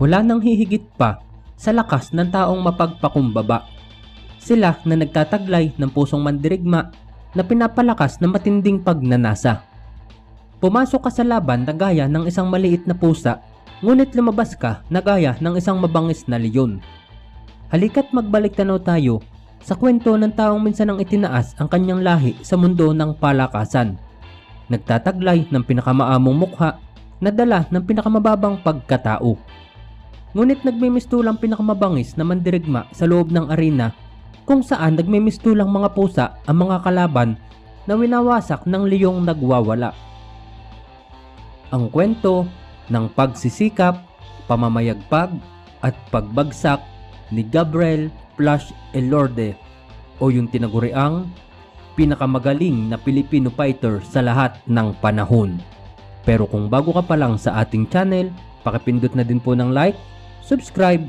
wala nang hihigit pa sa lakas ng taong mapagpakumbaba. Sila na nagtataglay ng pusong mandirigma na pinapalakas ng matinding pagnanasa. Pumasok ka sa laban na gaya ng isang maliit na pusa, ngunit lumabas ka na gaya ng isang mabangis na leyon. Halika't magbalik tanaw tayo sa kwento ng taong minsan ang itinaas ang kanyang lahi sa mundo ng palakasan. Nagtataglay ng pinakamaamong mukha na dala ng pinakamababang pagkatao. Ngunit nagmimistulang pinakamabangis na mandirigma sa loob ng arena kung saan nagmimistulang mga pusa ang mga kalaban na winawasak ng leyong nagwawala. Ang kwento ng pagsisikap, pamamayagpag at pagbagsak ni Gabriel Flash Elorde o yung tinaguriang pinakamagaling na Filipino fighter sa lahat ng panahon. Pero kung bago ka pa lang sa ating channel, pakipindot na din po ng like, subscribe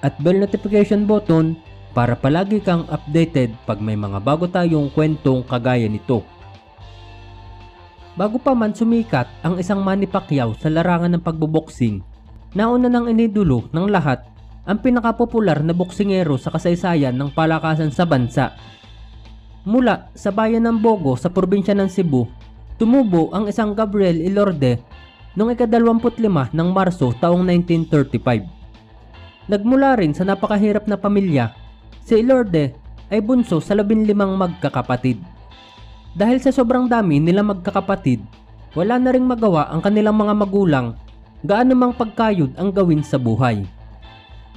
at bell notification button para palagi kang updated pag may mga bago tayong kwentong kagaya nito. Bago pa man sumikat ang isang Manny Pacquiao sa larangan ng pagboboksing, nauna nang inidulo ng lahat ang pinakapopular na boksingero sa kasaysayan ng palakasan sa bansa. Mula sa bayan ng Bogo sa probinsya ng Cebu, tumubo ang isang Gabriel Elorde noong ika-25 ng Marso taong 1935. Nagmula rin sa napakahirap na pamilya, si Elorde ay bunso sa 15 magkakapatid. Dahil sa sobrang dami nilang magkakapatid, wala na ring magawa ang kanilang mga magulang gaano mang pagkayod ang gawin sa buhay.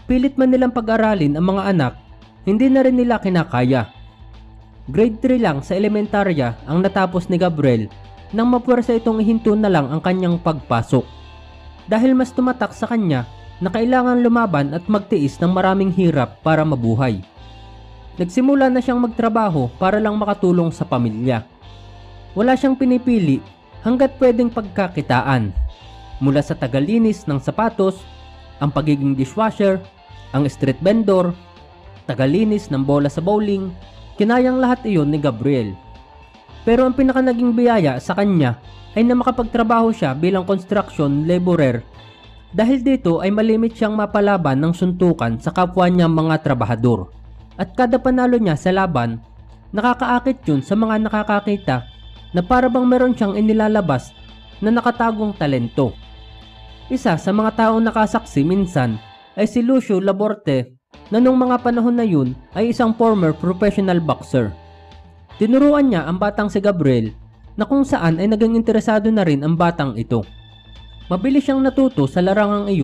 Pilit man nilang pag-aralin ang mga anak, hindi na rin nila kinakaya. Grade 3 lang sa elementarya ang natapos ni Gabriel nang mapuwersa itong ihinto na lang ang kanyang pagpasok. Dahil mas tumatak sa kanya na kailangan lumaban at magtiis ng maraming hirap para mabuhay. Nagsimula na siyang magtrabaho para lang makatulong sa pamilya. Wala siyang pinipili hanggat pwedeng pagkakitaan. Mula sa tagalinis ng sapatos, ang pagiging dishwasher, ang street vendor, tagalinis ng bola sa bowling, kinayang lahat iyon ni Gabriel. Pero ang pinaka naging biyaya sa kanya ay na makapagtrabaho siya bilang construction laborer. Dahil dito ay malimit siyang mapalaban ng suntukan sa kapwa niyang mga trabahador. At kada panalo niya sa laban, nakakaakit yun sa mga nakakakita na para bang meron siyang inilalabas na nakatagong talento. Isa sa mga taong nakasaksi minsan ay si Lucio Laborte na nung mga panahon na yun ay isang former professional boxer. Tinuruan niya ang batang si Gabriel na kung saan ay naging interesado na rin ang batang ito. Mabilis siyang natuto sa larangang iyon